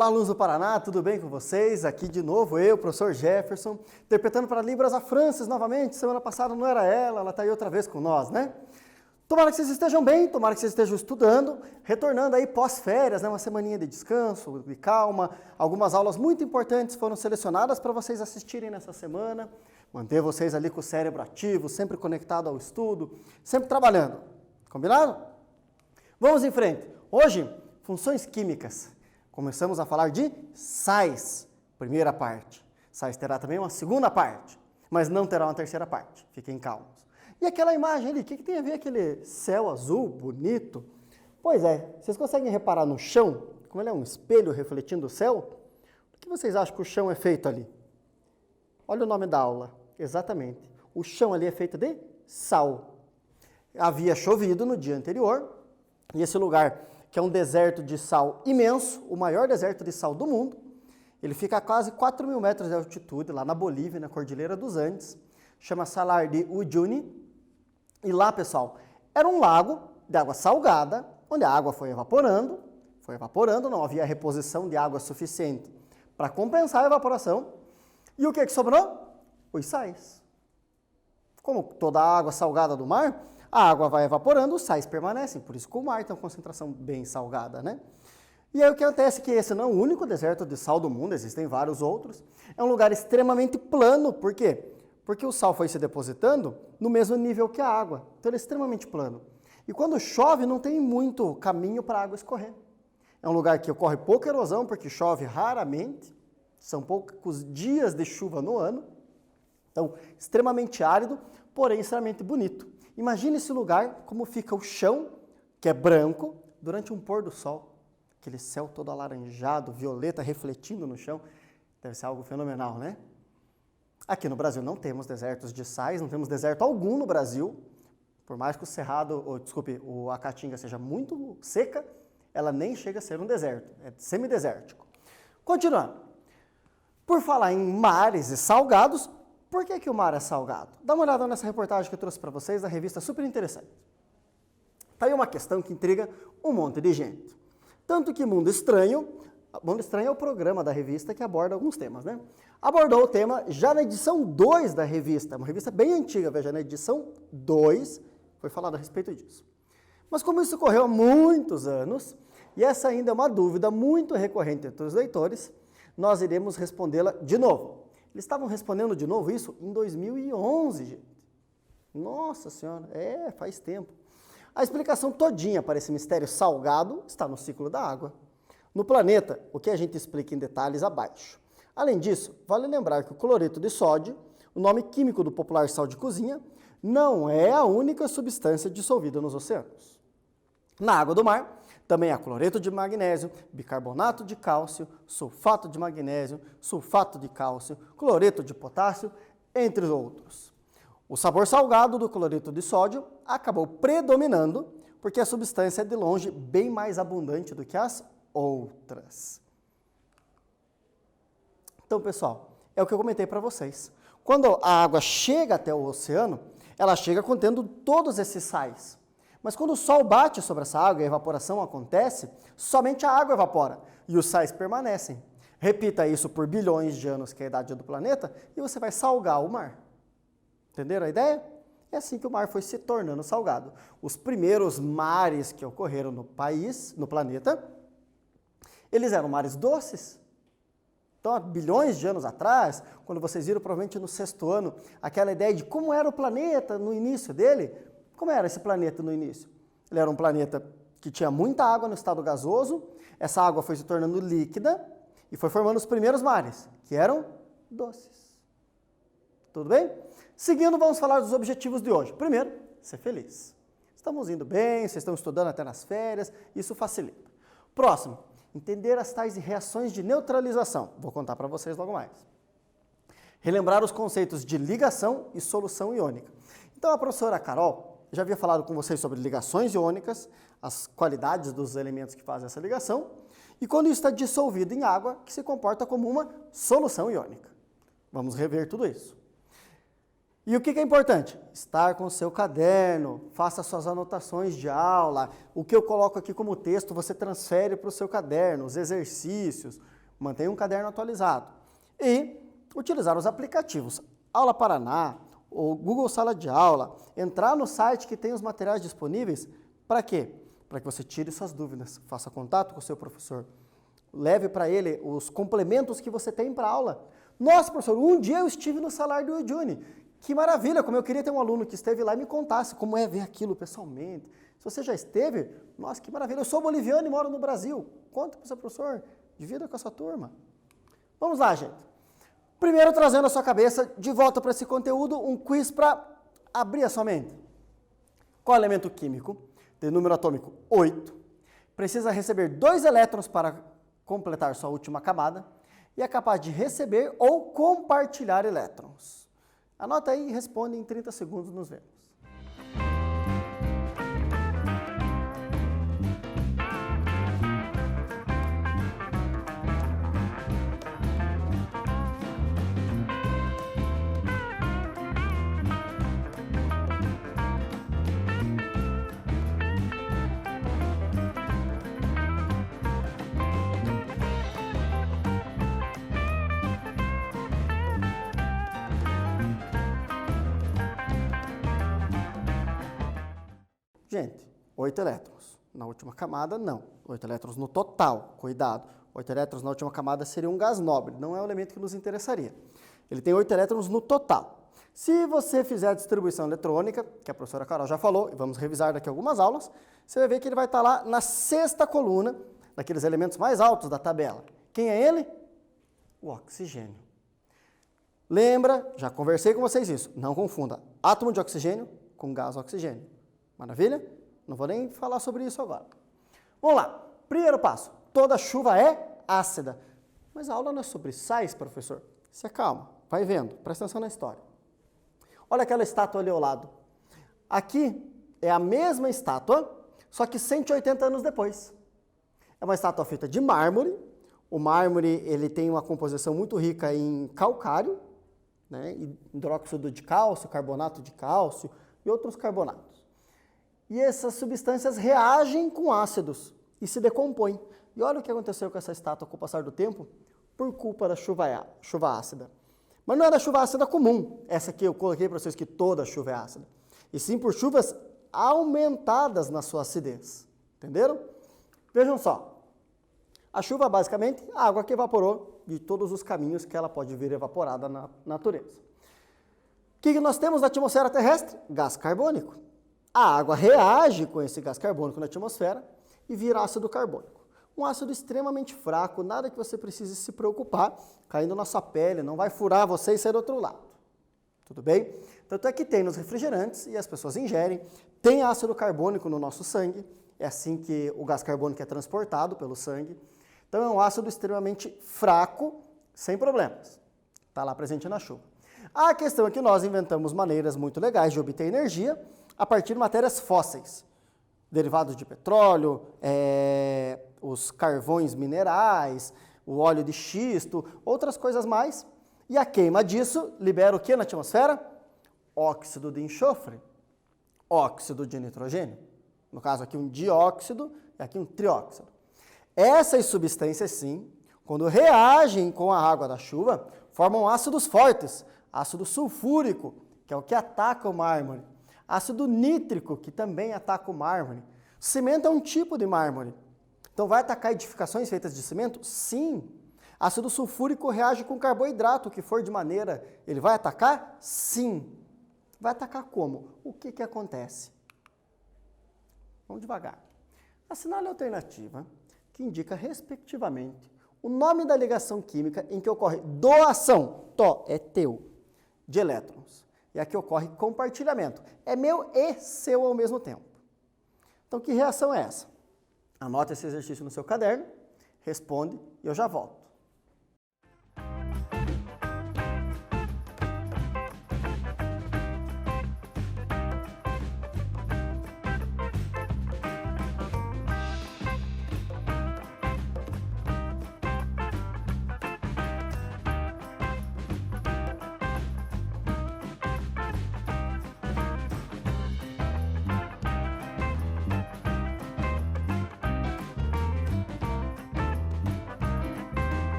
Olá, alunos do Paraná, tudo bem com vocês? Aqui de novo eu, professor Jefferson, interpretando para Libras a Francis novamente. Semana passada não era ela está aí outra vez com nós, né? Tomara que vocês estejam bem, tomara que vocês estejam estudando, retornando aí pós-férias, né? Uma semaninha de descanso, de calma. Algumas aulas muito importantes foram selecionadas para vocês assistirem nessa semana. Manter vocês ali com o cérebro ativo, sempre conectado ao estudo, sempre trabalhando. Combinado? Vamos em frente. Hoje, funções químicas. Começamos a falar de sais, primeira parte. Sais terá também uma segunda parte, mas não terá uma terceira parte. Fiquem calmos. E aquela imagem ali, o que tem a ver aquele céu azul bonito? Pois é, vocês conseguem reparar no chão, como ele é um espelho refletindo o céu? O que vocês acham que o chão é feito ali? Olha o nome da aula, exatamente. O chão ali é feito de sal. Havia chovido no dia anterior, e esse lugar, que é um deserto de sal imenso, o maior deserto de sal do mundo, ele fica a quase 4.000 metros de altitude, lá na Bolívia, na Cordilheira dos Andes, chama Salar de Uyuni. E lá, pessoal, era um lago de água salgada, onde a água foi evaporando, não havia reposição de água suficiente para compensar a evaporação. E o que sobrou? Os sais. Como toda a água salgada do mar, a água vai evaporando, os sais permanecem, por isso que o mar tem uma concentração bem salgada, né? E aí o que acontece é que esse não é o único deserto de sal do mundo, existem vários outros. É um lugar extremamente plano, por quê? Porque o sal foi se depositando no mesmo nível que a água, então ele é extremamente plano. E quando chove não tem muito caminho para a água escorrer. É um lugar que ocorre pouca erosão, porque chove raramente, são poucos dias de chuva no ano, então extremamente árido, porém extremamente bonito. Imagine esse lugar, como fica o chão, que é branco, durante um pôr do sol. Aquele céu todo alaranjado, violeta, refletindo no chão. Deve ser algo fenomenal, né? Aqui no Brasil não temos desertos de sais, não temos deserto algum no Brasil. Por mais que a Caatinga seja muito seca, ela nem chega a ser um deserto, é semidesértico. Continuando. Por falar em mares e salgados, por que o mar é salgado? Dá uma olhada nessa reportagem que eu trouxe para vocês da revista, super interessante. Está aí uma questão que intriga um monte de gente. Tanto que Mundo Estranho é o programa da revista que aborda alguns temas, né? Abordou o tema já na edição 2 da revista, uma revista bem antiga, veja, na edição 2 foi falado a respeito disso. Mas como isso ocorreu há muitos anos, e essa ainda é uma dúvida muito recorrente entre os leitores, nós iremos respondê-la de novo. Eles estavam respondendo de novo isso em 2011, gente. Nossa Senhora, faz tempo. A explicação todinha para esse mistério salgado está no ciclo da água. No planeta, o que a gente explica em detalhes abaixo. Além disso, vale lembrar que o cloreto de sódio, o nome químico do popular sal de cozinha, não é a única substância dissolvida nos oceanos. Na água do mar, também há cloreto de magnésio, bicarbonato de cálcio, sulfato de magnésio, sulfato de cálcio, cloreto de potássio, entre outros. O sabor salgado do cloreto de sódio acabou predominando porque a substância é de longe bem mais abundante do que as outras. Então, pessoal, é o que eu comentei para vocês. Quando a água chega até o oceano, ela chega contendo todos esses sais. Mas quando o sol bate sobre essa água e a evaporação acontece, somente a água evapora e os sais permanecem. Repita isso por bilhões de anos, que é a idade do planeta, e você vai salgar o mar. Entenderam a ideia? É assim que o mar foi se tornando salgado. Os primeiros mares que ocorreram no planeta, eles eram mares doces. Então, há bilhões de anos atrás, quando vocês viram provavelmente no 6º ano, aquela ideia de como era o planeta no início dele, como era esse planeta no início? Ele era um planeta que tinha muita água no estado gasoso, essa água foi se tornando líquida e foi formando os primeiros mares, que eram doces. Tudo bem? Seguindo, vamos falar dos objetivos de hoje. Primeiro, ser feliz. Estamos indo bem, vocês estão estudando até nas férias, isso facilita. Próximo, entender as tais reações de neutralização. Vou contar para vocês logo mais. Relembrar os conceitos de ligação e solução iônica. Então, a professora Carol já havia falado com vocês sobre ligações iônicas, as qualidades dos elementos que fazem essa ligação, e quando isso está dissolvido em água, que se comporta como uma solução iônica. Vamos rever tudo isso. E o que é importante? Estar com o seu caderno, faça suas anotações de aula, o que eu coloco aqui como texto você transfere para o seu caderno, os exercícios, mantenha um caderno atualizado. E utilizar os aplicativos Aula Paraná, ou Google Sala de Aula, entrar no site que tem os materiais disponíveis, para quê? Para que você tire suas dúvidas, faça contato com o seu professor, leve para ele os complementos que você tem para a aula. Nossa, professor, um dia eu estive no salário do Juni. Que maravilha, como eu queria ter um aluno que esteve lá e me contasse como é ver aquilo pessoalmente. Se você já esteve, nossa, que maravilha, eu sou boliviano e moro no Brasil. Conta para o seu professor, divida com a sua turma. Vamos lá, gente. Primeiro, trazendo a sua cabeça de volta para esse conteúdo, um quiz para abrir a sua mente. Qual elemento químico, de número atômico 8, precisa receber 2 elétrons para completar sua última camada e é capaz de receber ou compartilhar elétrons? Anota aí e responde em 30 segundos, nos vemos. Gente, 8 elétrons. Na última camada, não. 8 elétrons no total, cuidado. 8 elétrons na última camada seria um gás nobre, não é o elemento que nos interessaria. Ele tem 8 elétrons no total. Se você fizer a distribuição eletrônica, que a professora Carol já falou, e vamos revisar daqui algumas aulas, você vai ver que ele vai estar lá na 6ª coluna, daqueles elementos mais altos da tabela. Quem é ele? O oxigênio. Lembra, já conversei com vocês isso, não confunda átomo de oxigênio com gás oxigênio. Maravilha? Não vou nem falar sobre isso agora. Vamos lá. Primeiro passo. Toda chuva é ácida. Mas a aula não é sobre sais, professor. Se acalma. Vai vendo. Presta atenção na história. Olha aquela estátua ali ao lado. Aqui é a mesma estátua, só que 180 anos depois. É uma estátua feita de mármore. O mármore ele tem uma composição muito rica em calcário, né? Hidróxido de cálcio, carbonato de cálcio e outros carbonatos. E essas substâncias reagem com ácidos e se decompõem. E olha o que aconteceu com essa estátua com o passar do tempo, por culpa da chuva ácida. Mas não é da chuva ácida comum, essa que eu coloquei para vocês que toda chuva é ácida. E sim por chuvas aumentadas na sua acidez. Entenderam? Vejam só. A chuva basicamente é a água que evaporou de todos os caminhos que ela pode vir evaporada na natureza. O que nós temos na atmosfera terrestre? Gás carbônico. A água reage com esse gás carbônico na atmosfera e vira ácido carbônico. Um ácido extremamente fraco, nada que você precise se preocupar, caindo na sua pele, não vai furar você e sair do outro lado. Tudo bem? Tanto é que tem nos refrigerantes e as pessoas ingerem, tem ácido carbônico no nosso sangue, é assim que o gás carbônico é transportado pelo sangue. Então é um ácido extremamente fraco, sem problemas. Está lá presente na chuva. A questão é que nós inventamos maneiras muito legais de obter energia, a partir de matérias fósseis, derivados de petróleo, os carvões minerais, o óleo de xisto, outras coisas mais. E a queima disso libera o que na atmosfera? Óxido de enxofre, óxido de nitrogênio. No caso aqui um dióxido e aqui um trióxido. Essas substâncias, sim, quando reagem com a água da chuva, formam ácidos fortes, ácido sulfúrico, que é o que ataca o mármore. Ácido nítrico, que também ataca o mármore. Cimento é um tipo de mármore. Então vai atacar edificações feitas de cimento? Sim. Ácido sulfúrico reage com carboidrato, o que for de maneira, ele vai atacar? Sim. Vai atacar como? O que acontece? Vamos devagar. Assinale a alternativa, que indica, respectivamente, o nome da ligação química em que ocorre doação, é teu, de elétrons. E aqui ocorre compartilhamento. É meu e seu ao mesmo tempo. Então, que reação é essa? Anota esse exercício no seu caderno, responde e eu já volto.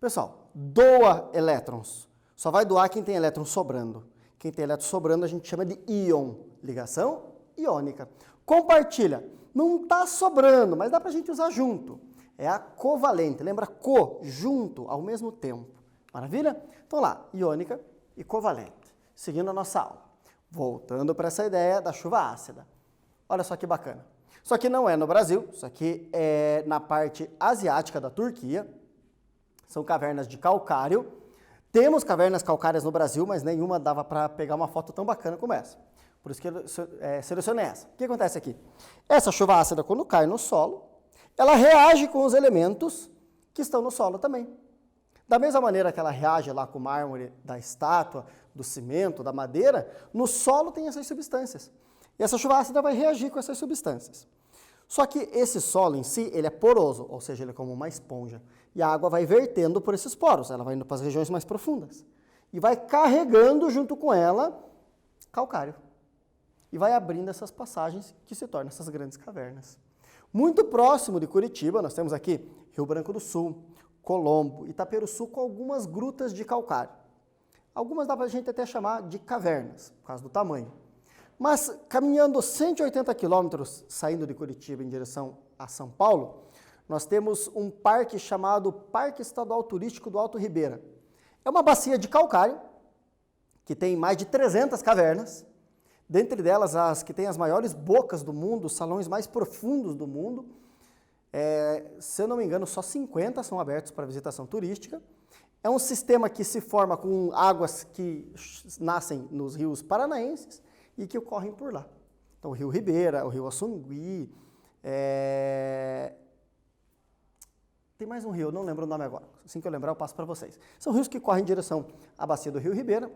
Pessoal, doa elétrons. Só vai doar quem tem elétron sobrando. Quem tem elétron sobrando a gente chama de íon, ligação iônica. Compartilha. Não está sobrando, mas dá para a gente usar junto. É a covalente. Lembra co, junto, ao mesmo tempo. Maravilha? Então lá, iônica e covalente. Seguindo a nossa aula. Voltando para essa ideia da chuva ácida. Olha só que bacana. Isso aqui não é no Brasil, isso aqui é na parte asiática da Turquia. São cavernas de calcário. Temos cavernas calcárias no Brasil, mas nenhuma dava para pegar uma foto tão bacana como essa. Por isso que eu selecionei essa. O que acontece aqui? Essa chuva ácida, quando cai no solo, ela reage com os elementos que estão no solo também. Da mesma maneira que ela reage lá com o mármore da estátua, do cimento, da madeira, no solo tem essas substâncias. E essa chuva ácida vai reagir com essas substâncias. Só que esse solo em si, ele é poroso, ou seja, ele é como uma esponja. E a água vai vertendo por esses poros, ela vai indo para as regiões mais profundas. E vai carregando junto com ela calcário. E vai abrindo essas passagens que se tornam essas grandes cavernas. Muito próximo de Curitiba, nós temos aqui Rio Branco do Sul, Colombo, Itaperuçu, com algumas grutas de calcário. Algumas dá para a gente até chamar de cavernas, por causa do tamanho. Mas caminhando 180 quilômetros, saindo de Curitiba em direção a São Paulo, nós temos um parque chamado Parque Estadual Turístico do Alto Ribeira. É uma bacia de calcário, que tem mais de 300 cavernas, dentre delas as que têm as maiores bocas do mundo, os salões mais profundos do mundo. Se eu não me engano, só 50 são abertos para visitação turística. É um sistema que se forma com águas que nascem nos rios paranaenses e que ocorrem por lá. Então, o Rio Ribeira, o Rio Açungui, tem mais um rio, eu não lembro o nome agora. Assim que eu lembrar, eu passo para vocês. São rios que correm em direção à bacia do Rio Ribeira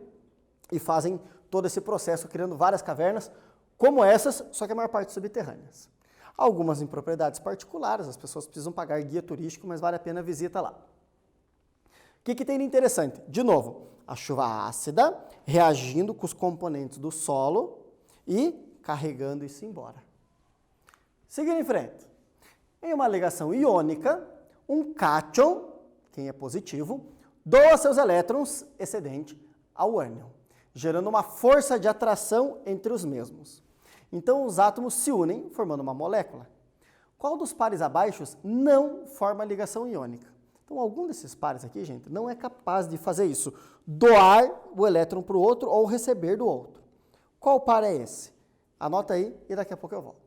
e fazem todo esse processo, criando várias cavernas, como essas, só que a maior parte subterrâneas. Algumas em propriedades particulares, as pessoas precisam pagar guia turístico, mas vale a pena a visita lá. O que tem de interessante? De novo, a chuva ácida reagindo com os componentes do solo e carregando isso embora. Seguindo em frente. Em uma ligação iônica, um cátion, quem é positivo, doa seus elétrons excedente ao ânion, gerando uma força de atração entre os mesmos. Então, os átomos se unem, formando uma molécula. Qual dos pares abaixo não forma ligação iônica? Então, algum desses pares aqui, gente, não é capaz de fazer isso. Doar o elétron para o outro ou receber do outro. Qual par é esse? Anota aí e daqui a pouco eu volto.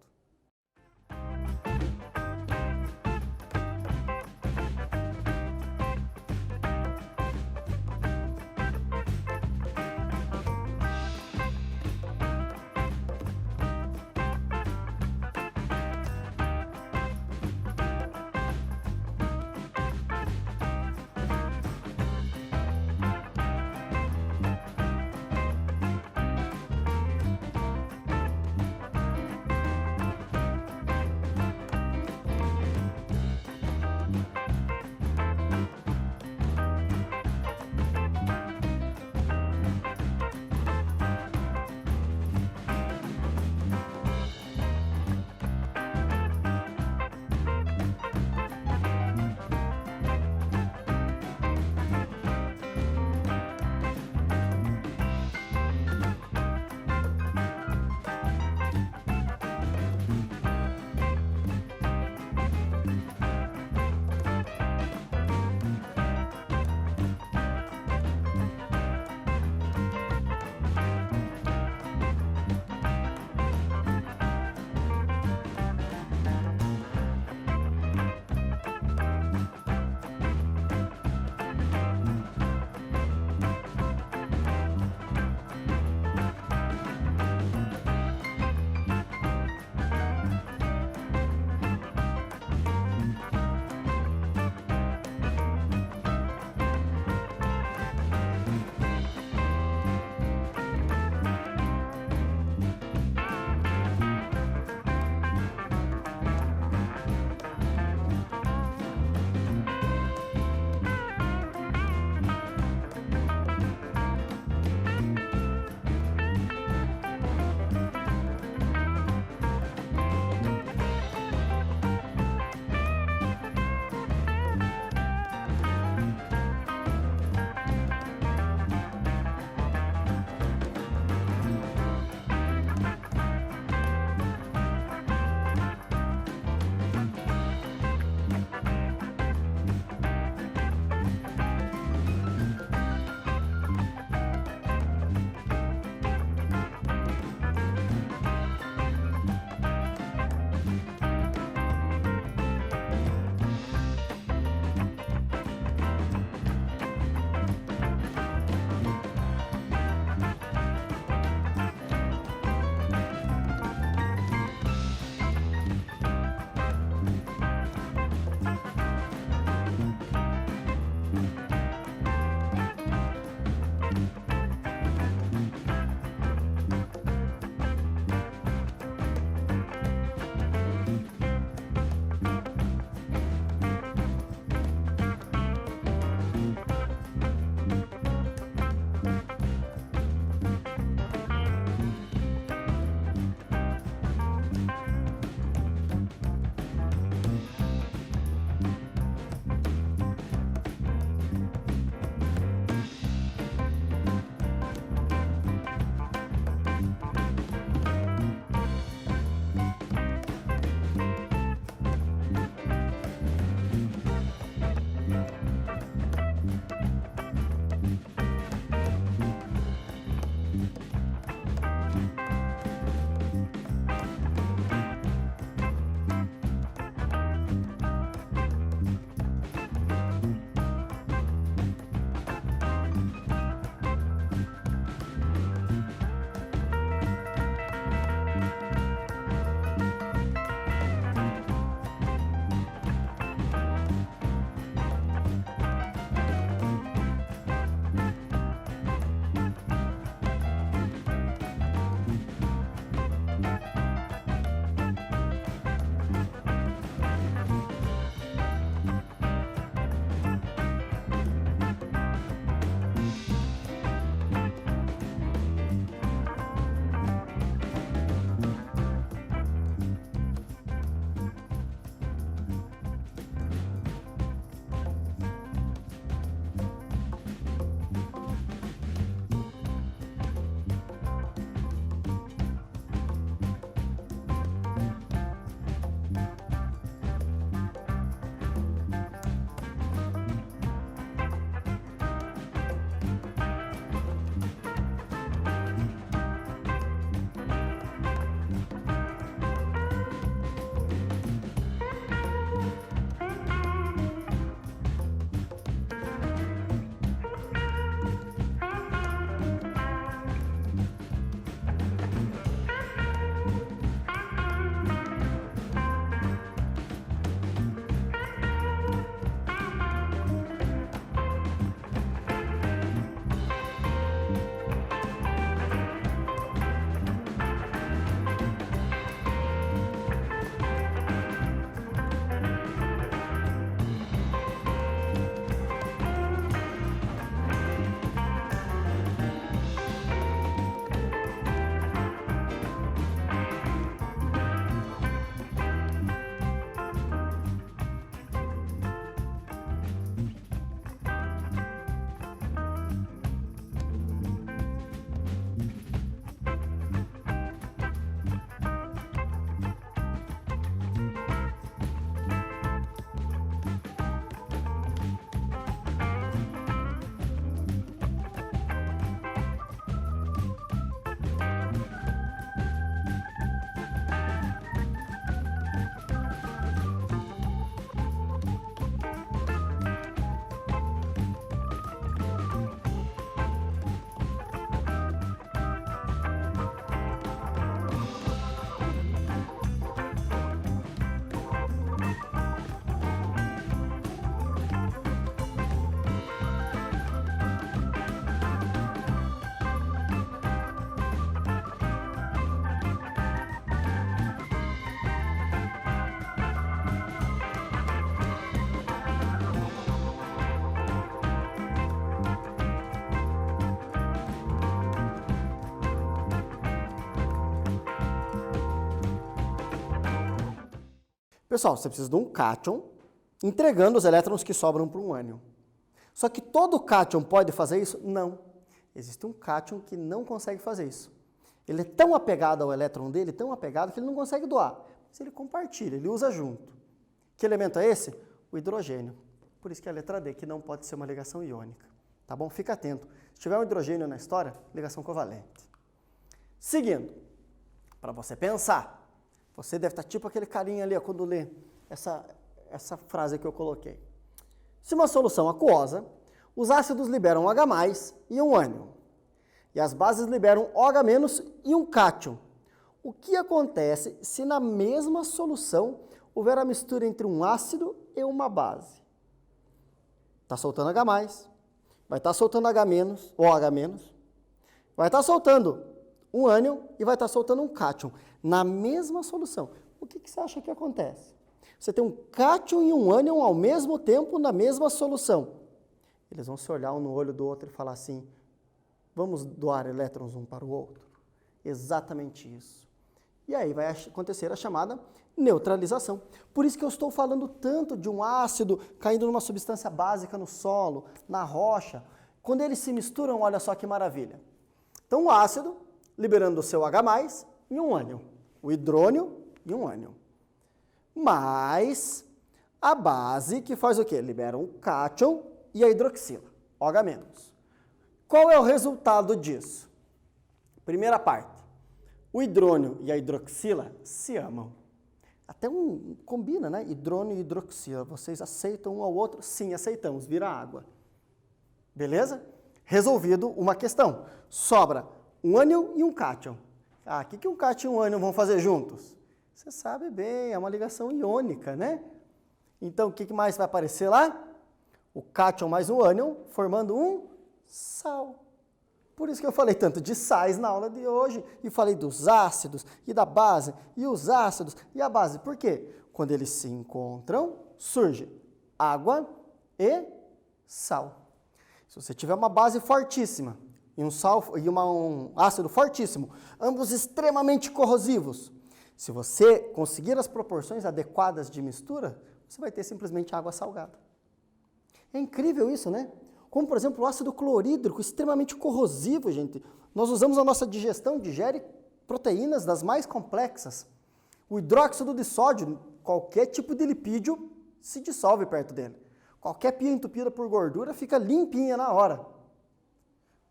Pessoal, você precisa de um cátion entregando os elétrons que sobram para um ânion. Só que todo cátion pode fazer isso? Não. Existe um cátion que não consegue fazer isso. Ele é tão apegado ao elétron dele, tão apegado, que ele não consegue doar. Mas ele compartilha, ele usa junto. Que elemento é esse? O hidrogênio. Por isso que é a letra D, que não pode ser uma ligação iônica. Tá bom? Fica atento. Se tiver um hidrogênio na história, ligação covalente. Seguindo, para você pensar, você deve estar tipo aquele carinha ali, ó, quando lê essa frase que eu coloquei. Se uma solução aquosa, os ácidos liberam H+, e um ânion. E as bases liberam OH- e um cátion. O que acontece se na mesma solução houver a mistura entre um ácido e uma base? Está soltando H+, vai estar soltando H- ou OH-, vai estar soltando um ânion e vai estar soltando um cátion na mesma solução. O que você acha que acontece? Você tem um cátion e um ânion ao mesmo tempo na mesma solução. Eles vão se olhar um no olho do outro e falar assim, vamos doar elétrons um para o outro? Exatamente isso. E aí vai acontecer a chamada neutralização. Por isso que eu estou falando tanto de um ácido caindo numa substância básica no solo, na rocha. Quando eles se misturam, olha só que maravilha. Então o ácido liberando o seu H+ e um ânion. O hidrônio e um ânion. Mais a base que faz o quê? Libera um cátion e a hidroxila, OH-. Qual é o resultado disso? Primeira parte. O hidrônio e a hidroxila se amam. Até combina, né? Hidrônio e hidroxila. Vocês aceitam um ao outro? Sim, aceitamos. Vira água. Beleza? Resolvido uma questão. Sobra um ânion e um cátion. Ah, o que um cátion e um ânion vão fazer juntos? Você sabe bem, é uma ligação iônica, né? Então, o que mais vai aparecer lá? O cátion mais um ânion formando um sal. Por isso que eu falei tanto de sais na aula de hoje e falei dos ácidos e da base e os ácidos e a base. Por quê? Quando eles se encontram, surge água e sal. Se você tiver uma base fortíssima e um ácido fortíssimo, ambos extremamente corrosivos, se você conseguir as proporções adequadas de mistura, você vai ter simplesmente água salgada. É incrível isso, né? Como, por exemplo, o ácido clorídrico, extremamente corrosivo, gente. Nós usamos a nossa digestão, digere proteínas das mais complexas. O hidróxido de sódio, qualquer tipo de lipídio, se dissolve perto dele. Qualquer pia entupida por gordura fica limpinha na hora.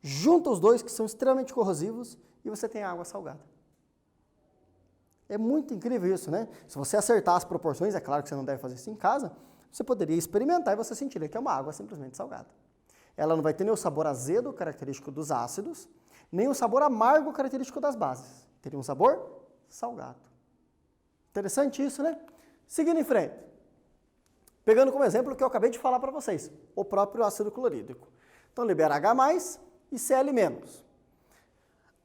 Junta os dois, que são extremamente corrosivos, e você tem água salgada. É muito incrível isso, né? Se você acertar as proporções, é claro que você não deve fazer isso em casa, você poderia experimentar e você sentiria que é uma água simplesmente salgada. Ela não vai ter nem o sabor azedo, característico dos ácidos, nem o sabor amargo, característico das bases. Teria um sabor salgado. Interessante isso, né? Seguindo em frente. Pegando como exemplo o que eu acabei de falar para vocês, o próprio ácido clorídrico. Então, libera H+ e Cl-.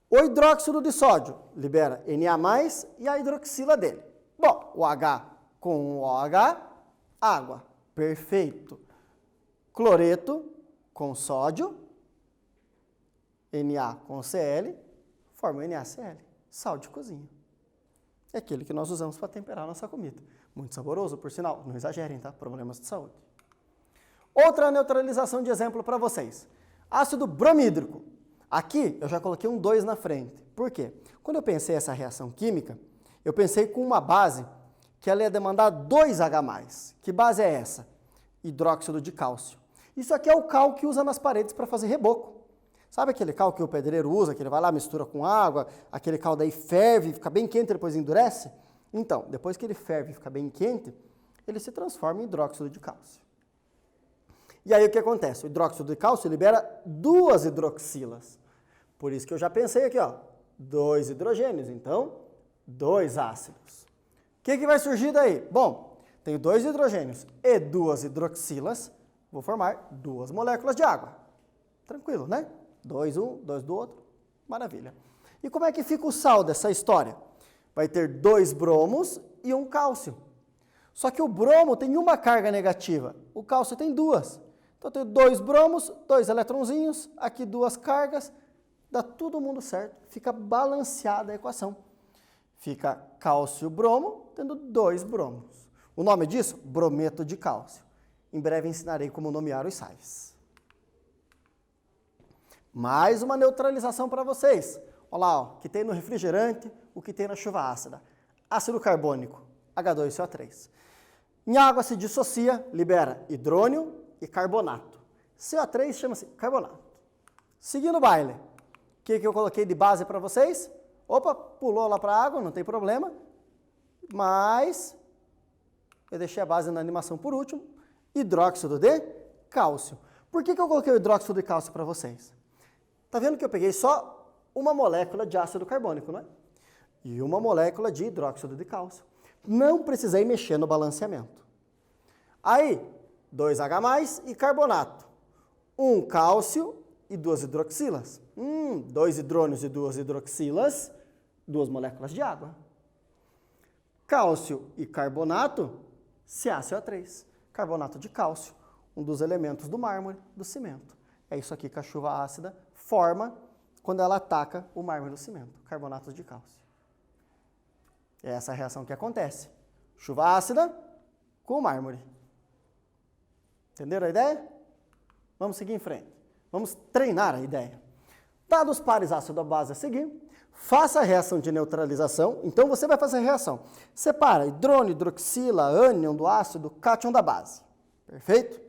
O hidróxido de sódio libera Na+ e a hidroxila dele. Bom, o H com o OH, água. Perfeito. Cloreto com sódio, Na com Cl, forma NaCl, sal de cozinha. É aquele que nós usamos para temperar a nossa comida. Muito saboroso, por sinal. Não exagerem, tá? Problemas de saúde. Outra neutralização de exemplo para vocês. Ácido bromídrico. Aqui eu já coloquei um 2 na frente. Por quê? Quando eu pensei essa reação química, eu pensei com uma base que ela ia demandar 2H+. Que base é essa? Hidróxido de cálcio. Isso aqui é o cal que usa nas paredes para fazer reboco. Sabe aquele cal que o pedreiro usa, que ele vai lá, mistura com água, aquele cal daí ferve, fica bem quente e depois endurece? Então, depois que ele ferve e fica bem quente, ele se transforma em hidróxido de cálcio. E aí o que acontece? O hidróxido de cálcio libera 2 hidroxilas. Por isso que eu já pensei aqui, ó, 2 hidrogênios, então 2 ácidos. O que vai surgir daí? Bom, tenho 2 hidrogênios e 2 hidroxilas, vou formar 2 moléculas de água. Tranquilo, né? 2 um, 2 do outro, maravilha. E como é que fica o sal dessa história? Vai ter 2 bromos e um cálcio. Só que o bromo tem uma carga negativa, o cálcio tem 2. Então eu tenho 2 bromos, 2 eletrõezinhos, aqui 2 cargas, dá todo mundo certo, fica balanceada a equação. Fica cálcio-bromo, tendo 2 bromos. O nome disso? Brometo de cálcio. Em breve ensinarei como nomear os sais. Mais uma neutralização para vocês. Olha lá, ó, o que tem no refrigerante, o que tem na chuva ácida. Ácido carbônico, H2CO3. Em água se dissocia, libera hidrônio e carbonato. CO3 chama-se carbonato. Seguindo o baile, o que eu coloquei de base para vocês? Opa, pulou lá para a água, não tem problema. Mas eu deixei a base na animação por último. Hidróxido de cálcio. Por que eu coloquei o hidróxido de cálcio para vocês? Tá vendo que eu peguei só uma molécula de ácido carbônico, não é? E uma molécula de hidróxido de cálcio. Não precisei mexer no balanceamento. Aí, 2H+, e carbonato. Um cálcio e 2 hidroxilas. 2 hidrônios e 2 hidroxilas, 2 moléculas de água. Cálcio e carbonato, CaCO3. Carbonato de cálcio, um dos elementos do mármore, do cimento. É isso aqui que a chuva ácida forma quando ela ataca o mármore do cimento, carbonatos de cálcio. É essa a reação que acontece. Chuva ácida com o mármore. Entenderam a ideia? Vamos seguir em frente. Vamos treinar a ideia. Dados os pares ácido-base a seguir, faça a reação de neutralização. Então você vai fazer a reação. Separa hidrônio, hidroxila, ânion do ácido, cátion da base. Perfeito?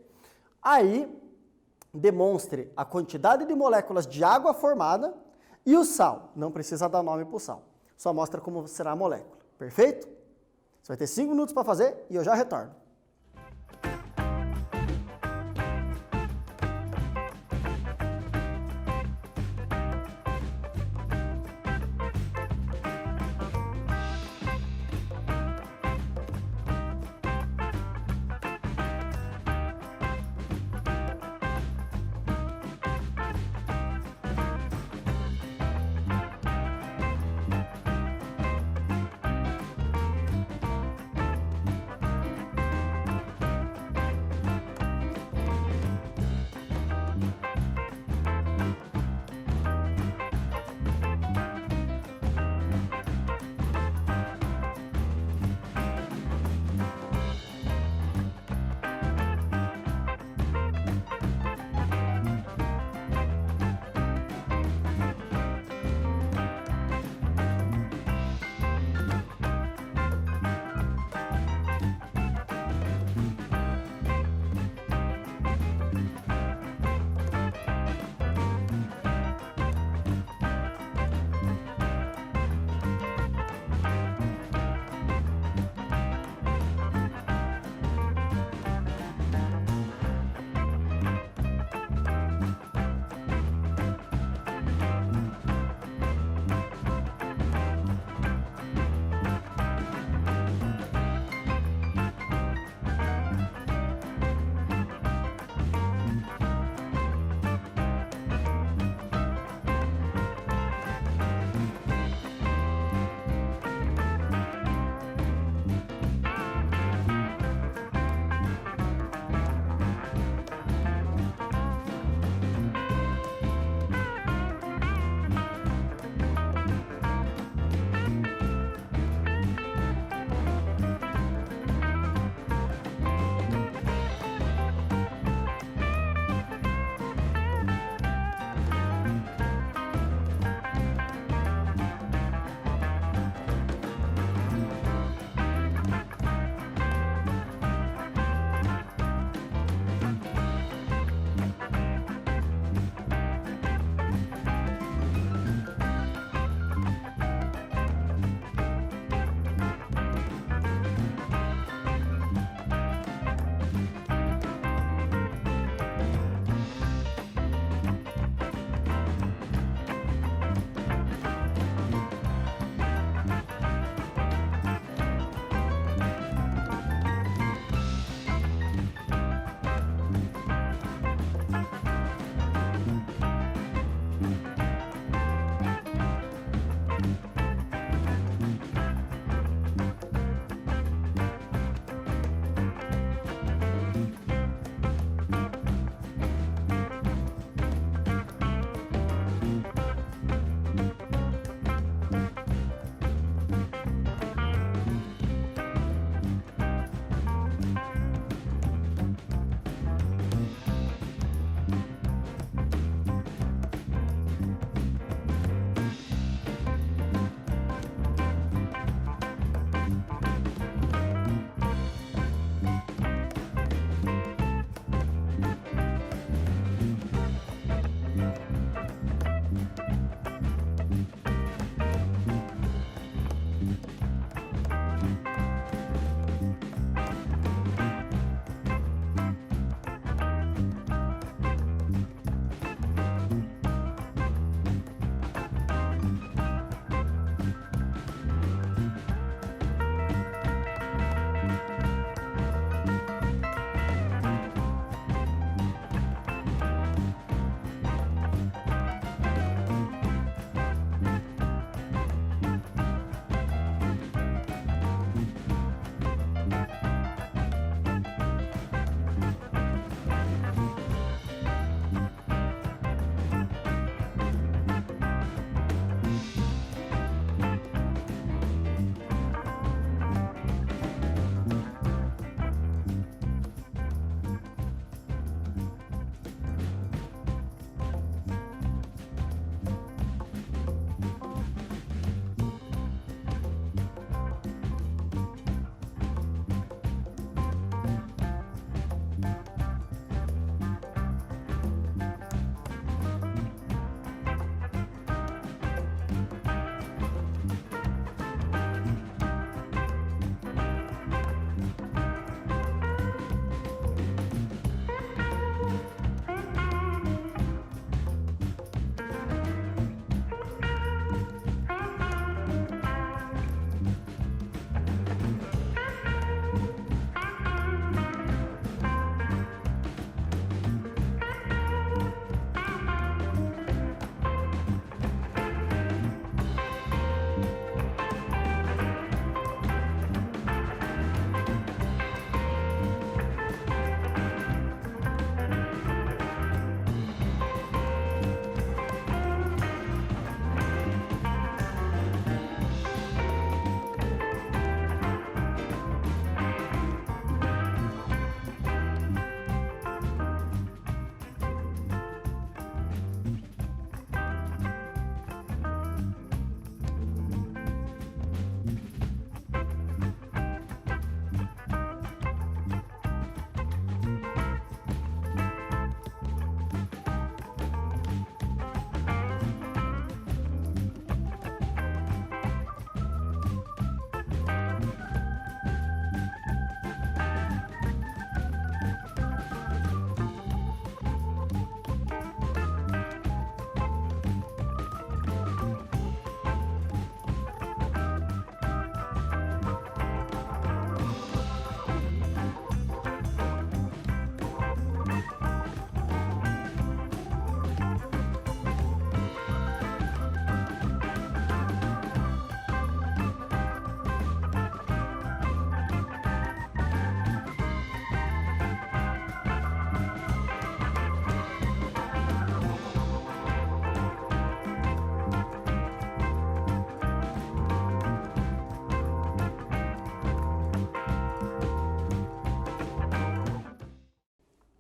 Aí, demonstre a quantidade de moléculas de água formada e o sal. Não precisa dar nome para o sal. Só mostra como será a molécula. Perfeito? Você vai ter 5 minutos para fazer e eu já retorno.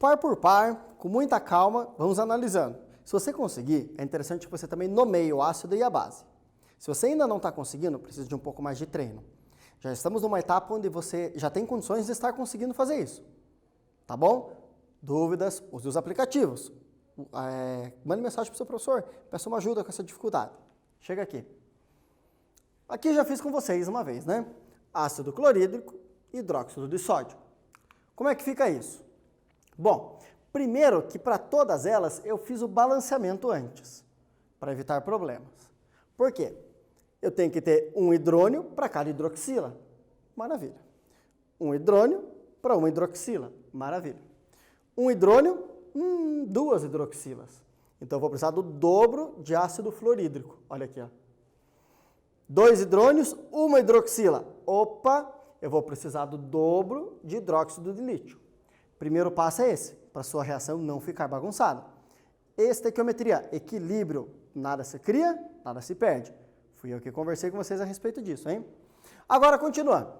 par por par, com muita calma, vamos analisando. Se você conseguir, é interessante que você também nomeie o ácido e a base. Se você ainda não está conseguindo, precisa de um pouco mais de treino. Já estamos numa etapa onde você já tem condições de estar conseguindo fazer isso. Tá bom? Dúvidas, use os aplicativos. Mande mensagem para o seu professor, peça uma ajuda com essa dificuldade. Chega aqui. Aqui já fiz com vocês uma vez, né? Ácido clorídrico, hidróxido de sódio. Como é que fica isso? Bom, primeiro que para todas elas eu fiz o balanceamento antes, para evitar problemas. Por quê? Eu tenho que ter um hidrônio para cada hidroxila. Maravilha. Um hidrônio para uma hidroxila. Maravilha. Um hidrônio, 2 hidroxilas. Então eu vou precisar do dobro de ácido fluorídrico. Olha aqui, ó. 2 hidrônios, 1 hidroxila. Opa, eu vou precisar do dobro de hidróxido de lítio. Primeiro passo é esse, para sua reação não ficar bagunçada. Estequiometria, equilíbrio, nada se cria, nada se perde. Fui eu que conversei com vocês a respeito disso, hein? Agora, continuando.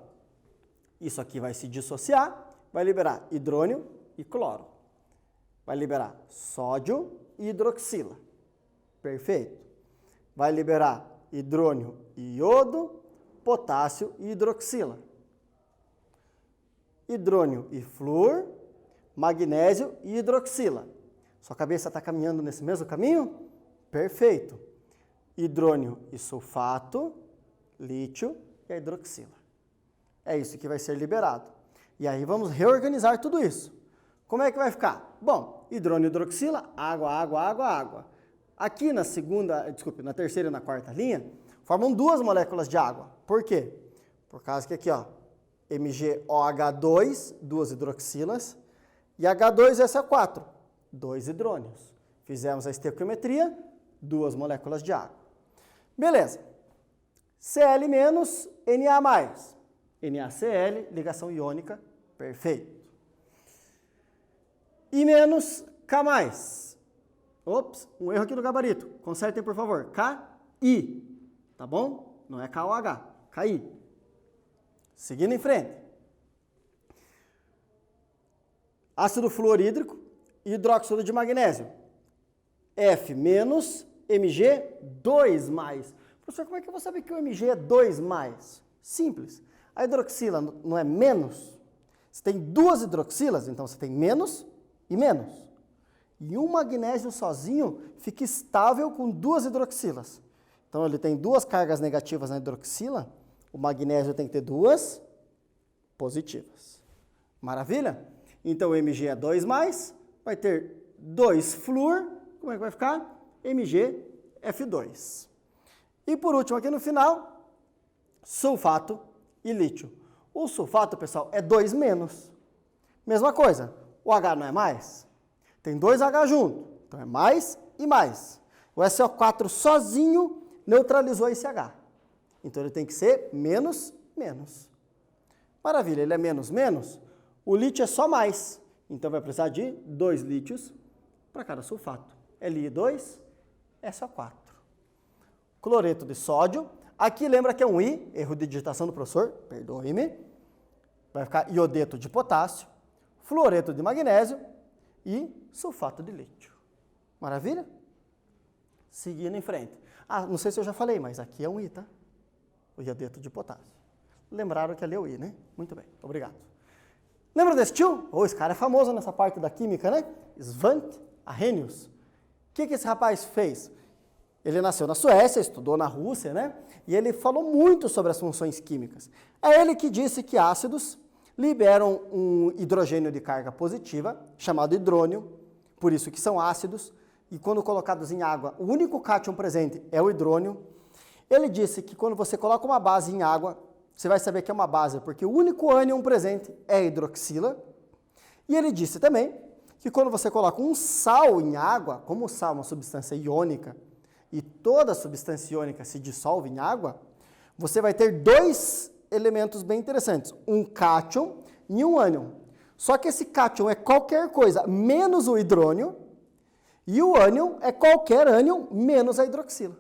Isso aqui vai se dissociar, vai liberar hidrônio e cloro. Vai liberar sódio e hidroxila. Perfeito. Vai liberar hidrônio e iodo, potássio e hidroxila. Hidrônio e flúor, magnésio e hidroxila. Sua cabeça está caminhando nesse mesmo caminho? Perfeito. Hidrônio e sulfato, lítio e a hidroxila. É isso que vai ser liberado. E aí vamos reorganizar tudo isso. Como é que vai ficar? Bom, hidrônio e hidroxila, água, água, água, água. Aqui na terceira e na quarta linha, formam 2 moléculas de água. Por quê? Por causa que aqui, ó, MgOH2, 2 hidroxilas, e H2SO4, 2 hidrônios. Fizemos a estequiometria, 2 moléculas de água. Beleza. Cl menos Na mais. NaCl, ligação iônica, perfeito. I menos K mais. Ops, um erro aqui no gabarito. Consertem, por favor. KI. Tá bom? Não é KOH. KI. Seguindo em frente. Ácido fluorídrico e hidróxido de magnésio. F menos Mg2 mais. Professor, como é que eu vou saber que o Mg é 2 mais? Simples. A hidroxila não é menos? Você tem 2 hidroxilas, então você tem menos e menos. E um magnésio sozinho fica estável com 2 hidroxilas. Então ele tem 2 cargas negativas na hidroxila, o magnésio tem que ter 2 positivas. Maravilha? Então o Mg é 2 mais, vai ter 2 flúor, como é que vai ficar? MgF2. E por último aqui no final, sulfato e lítio. O sulfato, pessoal, é 2 menos. Mesma coisa, o H não é mais? Tem 2 H junto, então é mais e mais. O SO4 sozinho neutralizou esse H. Então ele tem que ser menos, menos. Maravilha, ele é menos, menos. O lítio é só mais. Então vai precisar de 2 lítios para cada sulfato. Li2, SO4. Cloreto de sódio. Aqui lembra que é um I, erro de digitação do professor, perdoe-me. Vai ficar iodeto de potássio, fluoreto de magnésio e sulfato de lítio. Maravilha? Seguindo em frente. Não sei se eu já falei, mas aqui é um I, tá? O iodeto de potássio. Lembraram que ali é o I, né? Muito bem, obrigado. Lembra desse tio? Esse cara é famoso nessa parte da química, né? Svante Arrhenius. O que esse rapaz fez? Ele nasceu na Suécia, estudou na Rússia, né? E ele falou muito sobre as funções químicas. É ele que disse que ácidos liberam um hidrogênio de carga positiva, chamado hidrônio, por isso que são ácidos, e quando colocados em água, o único cátion presente é o hidrônio. Ele disse que quando você coloca uma base em água, você vai saber que é uma base, porque o único ânion presente é a hidroxila. E ele disse também que quando você coloca um sal em água, como o sal é uma substância iônica, e toda substância iônica se dissolve em água, você vai ter 2 elementos bem interessantes, um cátion e um ânion. Só que esse cátion é qualquer coisa menos o hidrônio, e o ânion é qualquer ânion menos a hidroxila.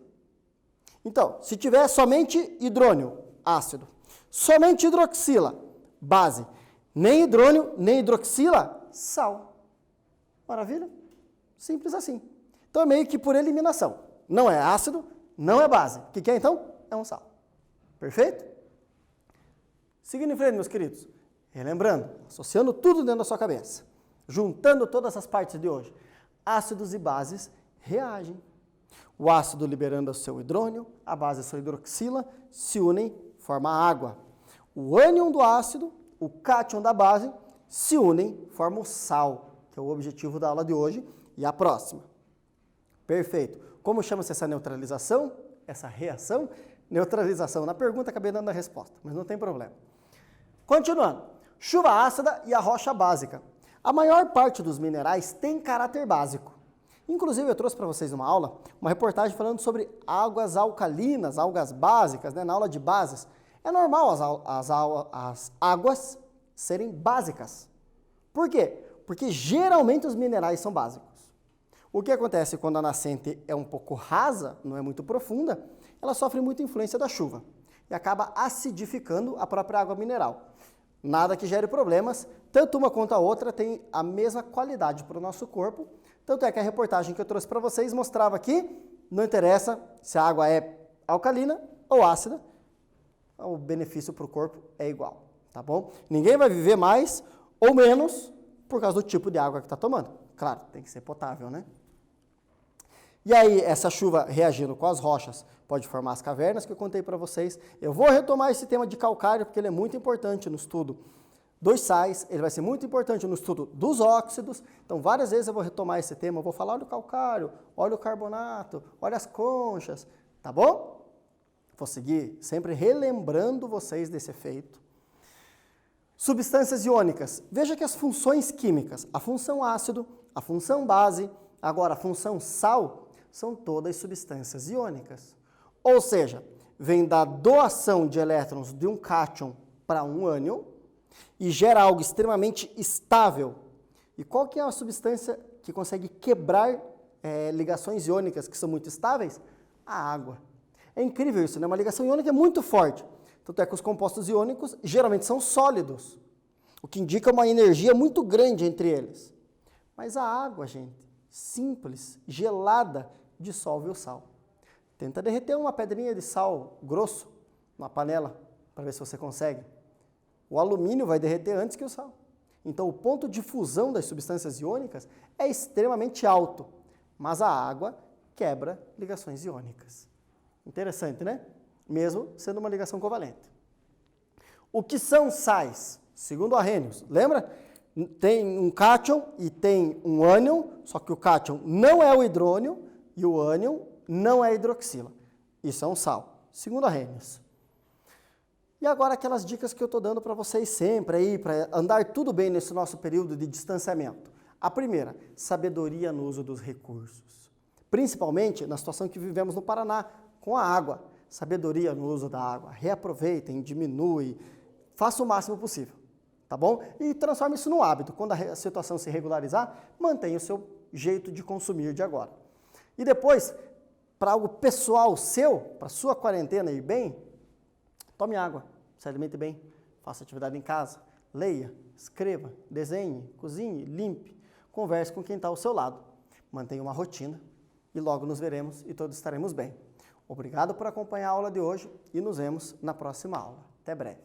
Então, se tiver somente hidrônio, ácido, somente hidroxila, base, nem hidrônio, nem hidroxila, sal. Maravilha? Simples assim. Então é meio que por eliminação. Não é ácido, não é base. O que é então? É um sal. Perfeito? Seguindo em frente, meus queridos. Relembrando, associando tudo dentro da sua cabeça. Juntando todas as partes de hoje. Ácidos e bases reagem. O ácido liberando o seu hidrônio, a base a sua hidroxila, se unem, forma água. O ânion do ácido, o cátion da base, se unem, formam o sal, que é o objetivo da aula de hoje e a próxima. Perfeito. Como chama-se essa neutralização? Essa reação? Neutralização. Na pergunta acabei dando a resposta, mas não tem problema. Continuando. Chuva ácida e a rocha básica. A maior parte dos minerais tem caráter básico. Inclusive, eu trouxe para vocês numa aula, uma reportagem falando sobre águas alcalinas, algas básicas, né? Na aula de bases. É normal as águas serem básicas. Por quê? Porque geralmente os minerais são básicos. O que acontece quando a nascente é um pouco rasa, não é muito profunda, ela sofre muita influência da chuva e acaba acidificando a própria água mineral. Nada que gere problemas, tanto uma quanto a outra tem a mesma qualidade para o nosso corpo. Tanto é que a reportagem que eu trouxe para vocês mostrava que não interessa se a água é alcalina ou ácida, o benefício para o corpo é igual, tá bom? Ninguém vai viver mais ou menos por causa do tipo de água que está tomando. Claro, tem que ser potável, né? E aí, essa chuva reagindo com as rochas pode formar as cavernas que eu contei para vocês. Eu vou retomar esse tema de calcário porque ele é muito importante no estudo dos sais, ele vai ser muito importante no estudo dos óxidos. Então, várias vezes eu vou retomar esse tema, eu vou falar, olha o calcário, olha o carbonato, olha as conchas, tá bom? Vou seguir sempre relembrando vocês desse efeito. Substâncias iônicas. Veja que as funções químicas, a função ácido, a função base, agora a função sal, são todas substâncias iônicas. Ou seja, vem da doação de elétrons de um cátion para um ânion e gera algo extremamente estável. E qual que é a substância que consegue quebrar ligações iônicas que são muito estáveis? A água. É incrível isso, né? Uma ligação iônica é muito forte. Tanto é que os compostos iônicos geralmente são sólidos, o que indica uma energia muito grande entre eles. Mas a água, gente, simples, gelada, dissolve o sal. Tenta derreter uma pedrinha de sal grosso numa panela para ver se você consegue. O alumínio vai derreter antes que o sal. Então, o ponto de fusão das substâncias iônicas é extremamente alto, mas a água quebra ligações iônicas. Interessante, né? Mesmo sendo uma ligação covalente. O que são sais? Segundo Arrhenius, lembra? Tem um cátion e tem um ânion, só que o cátion não é o hidrônio e o ânion não é a hidroxila. Isso é um sal, segundo Arrhenius. E agora aquelas dicas que eu estou dando para vocês sempre aí, para andar tudo bem nesse nosso período de distanciamento. A primeira, sabedoria no uso dos recursos. Principalmente na situação que vivemos no Paraná, com a água. Sabedoria no uso da água. Reaproveitem, diminui, faça o máximo possível, tá bom? E transforme isso no hábito. Quando a situação se regularizar, mantenha o seu jeito de consumir de agora. E depois, para algo pessoal seu, para sua quarentena ir bem, tome água, se alimente bem, faça atividade em casa, leia, escreva, desenhe, cozinhe, limpe, converse com quem está ao seu lado. Mantenha uma rotina e logo nos veremos e todos estaremos bem. Obrigado por acompanhar a aula de hoje e nos vemos na próxima aula. Até breve.